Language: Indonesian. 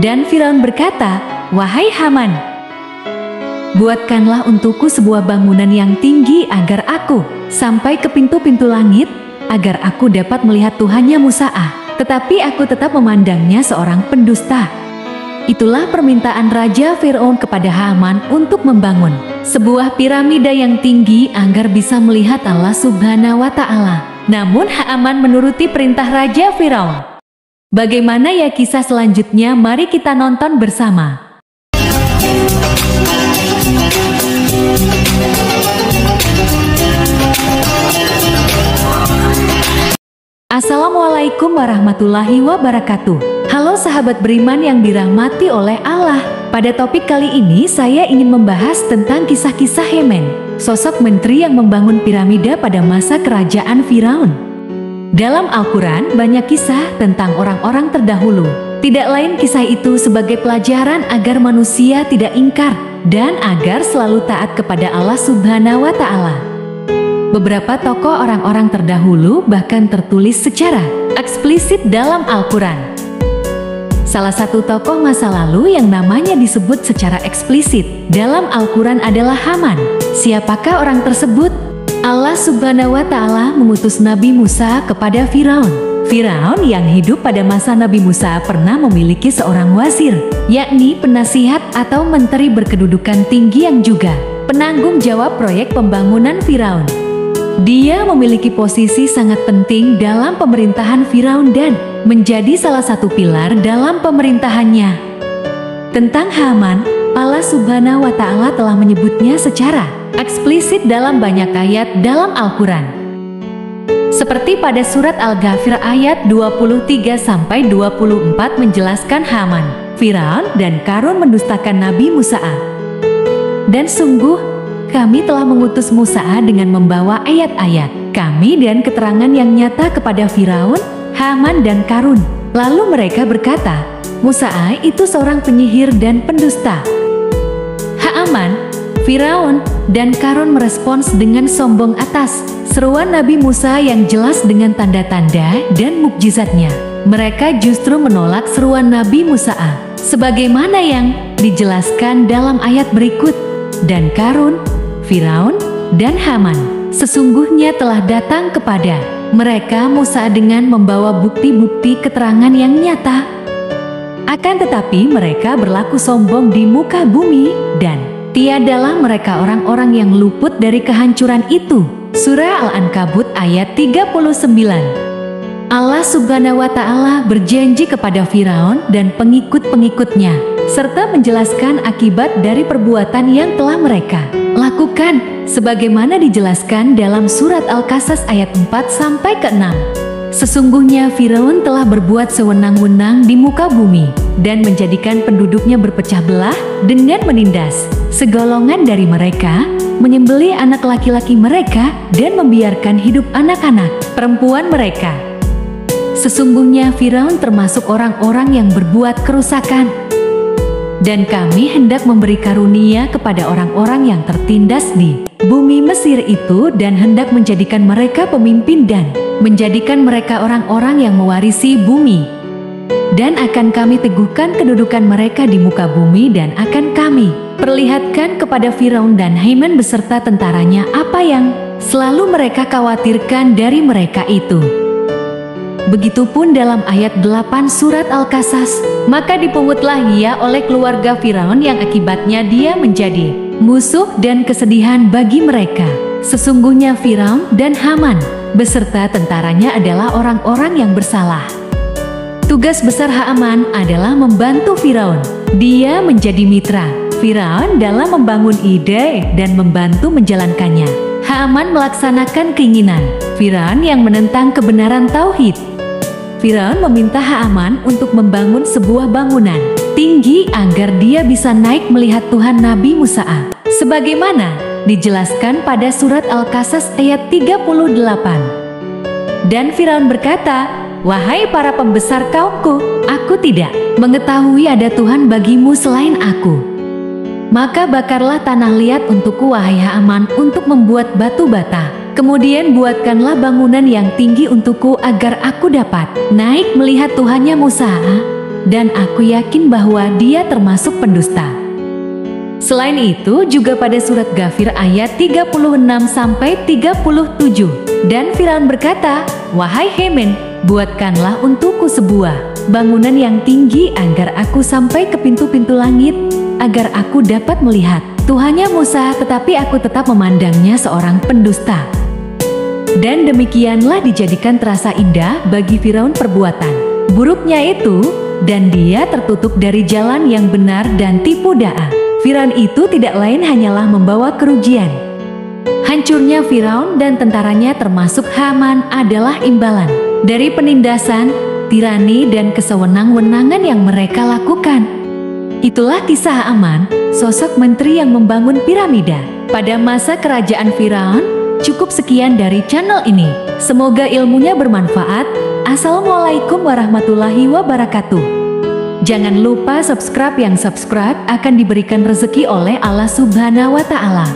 Dan Firaun berkata, "Wahai Haman, buatkanlah untukku sebuah bangunan yang tinggi agar aku sampai ke pintu-pintu langit, agar aku dapat melihat Tuhannya Musa. Tetapi aku tetap memandangnya seorang pendusta." Itulah permintaan Raja Firaun kepada Haman untuk membangun sebuah piramida yang tinggi agar bisa melihat Allah Subhanahu wa Ta'ala. Namun Haman menuruti perintah Raja Firaun. Bagaimana ya kisah selanjutnya? Mari kita nonton bersama. Assalamualaikum warahmatullahi wabarakatuh. Halo sahabat beriman yang dirahmati oleh Allah. Pada topik kali ini saya ingin membahas tentang kisah-kisah Haman, sosok menteri yang membangun piramida pada masa kerajaan Firaun. Dalam Al-Quran banyak kisah tentang orang-orang terdahulu. Tidak lain kisah itu sebagai pelajaran agar manusia tidak ingkar dan agar selalu taat kepada Allah Subhanahu wa Ta'ala. Beberapa tokoh orang-orang terdahulu bahkan tertulis secara eksplisit dalam Al-Quran. Salah satu tokoh masa lalu yang namanya disebut secara eksplisit dalam Al-Quran adalah Haman. Siapakah orang tersebut? Allah Subhanahu wa Ta'ala mengutus Nabi Musa kepada Firaun. Firaun yang hidup pada masa Nabi Musa pernah memiliki seorang wazir, yakni penasihat atau menteri berkedudukan tinggi yang juga penanggung jawab proyek pembangunan Firaun. Dia memiliki posisi sangat penting dalam pemerintahan Firaun dan menjadi salah satu pilar dalam pemerintahannya. Tentang Haman, Allah Subhanahu wa Ta'ala telah menyebutnya secara eksplisit dalam banyak ayat dalam Al-Quran. Seperti pada surat Al-Ghafir ayat 23-24 menjelaskan Haman, Firaun dan Qarun mendustakan Nabi Musa. Dan sungguh, kami telah mengutus Musa dengan membawa ayat-ayat kami dan keterangan yang nyata kepada Firaun, Haman dan Qarun. Lalu mereka berkata, Musa itu seorang penyihir dan pendusta. Haman, Firaun, dan Qarun merespons dengan sombong atas seruan Nabi Musa yang jelas dengan tanda-tanda dan mukjizatnya. Mereka justru menolak seruan Nabi Musa, sebagaimana yang dijelaskan dalam ayat berikut. Dan Qarun, Firaun, dan Haman sesungguhnya telah datang kepada mereka Musa dengan membawa bukti-bukti keterangan yang nyata. Akan tetapi mereka berlaku sombong di muka bumi dan tiadalah mereka orang-orang yang luput dari kehancuran itu. Surah Al-Ankabut ayat 39. Allah Subhanahu wa Ta'ala berjanji kepada Firaun dan pengikut-pengikutnya serta menjelaskan akibat dari perbuatan yang telah mereka lakukan sebagaimana dijelaskan dalam surat Al-Qasas ayat 4-6. Sesungguhnya Firaun telah berbuat sewenang-wenang di muka bumi dan menjadikan penduduknya berpecah belah dengan menindas segolongan dari mereka, menyembelih anak laki-laki mereka dan membiarkan hidup anak-anak perempuan mereka. Sesungguhnya Firaun termasuk orang-orang yang berbuat kerusakan. Dan kami hendak memberi karunia kepada orang-orang yang tertindas di bumi Mesir itu dan hendak menjadikan mereka pemimpin dan menjadikan mereka orang-orang yang mewarisi bumi. Dan akan kami teguhkan kedudukan mereka di muka bumi dan akan kami perlihatkan kepada Firaun dan Haman beserta tentaranya apa yang selalu mereka khawatirkan dari mereka itu. Begitupun dalam ayat 8 surat Al-Qasas, maka dipungutlah ia oleh keluarga Firaun yang akibatnya dia menjadi musuh dan kesedihan bagi mereka. Sesungguhnya Firaun dan Haman beserta tentaranya adalah orang-orang yang bersalah. Tugas besar Haman adalah membantu Firaun. Dia menjadi mitra Firaun dalam membangun ide dan membantu menjalankannya. Haman melaksanakan keinginan Firaun yang menentang kebenaran tauhid. Firaun meminta Haman untuk membangun sebuah bangunan tinggi agar dia bisa naik melihat Tuhan Nabi Musa, sebagaimana dijelaskan pada surat Al-Qasas ayat 38. Dan Firaun berkata, "Wahai para pembesar kaumku, aku tidak mengetahui ada Tuhan bagimu selain aku. Maka bakarlah tanah liat untukku wahai Haman untuk membuat batu bata. Kemudian buatkanlah bangunan yang tinggi untukku agar aku dapat naik melihat Tuhannya Musa." dan aku yakin bahwa dia termasuk pendusta. Selain itu juga pada surat Ghafir ayat 36-37, dan Firaun berkata, "Wahai Haman, buatkanlah untukku sebuah bangunan yang tinggi agar aku sampai ke pintu-pintu langit, agar aku dapat melihat Tuhannya Musa, tetapi aku tetap memandangnya seorang pendusta." Dan demikianlah dijadikan terasa indah bagi Firaun perbuatan buruknya itu, dan dia tertutup dari jalan yang benar dan tipu daya. Firaun itu tidak lain hanyalah membawa kerugian. Hancurnya Firaun dan tentaranya termasuk Haman adalah imbalan dari penindasan, tirani dan kesewenang-wenangan yang mereka lakukan. Itulah kisah Haman, sosok menteri yang membangun piramida pada masa kerajaan Firaun. Cukup sekian dari channel ini. Semoga ilmunya bermanfaat. Assalamualaikum warahmatullahi wabarakatuh. Jangan lupa subscribe, yang subscribe akan diberikan rezeki oleh Allah Subhanahu wa Ta'ala.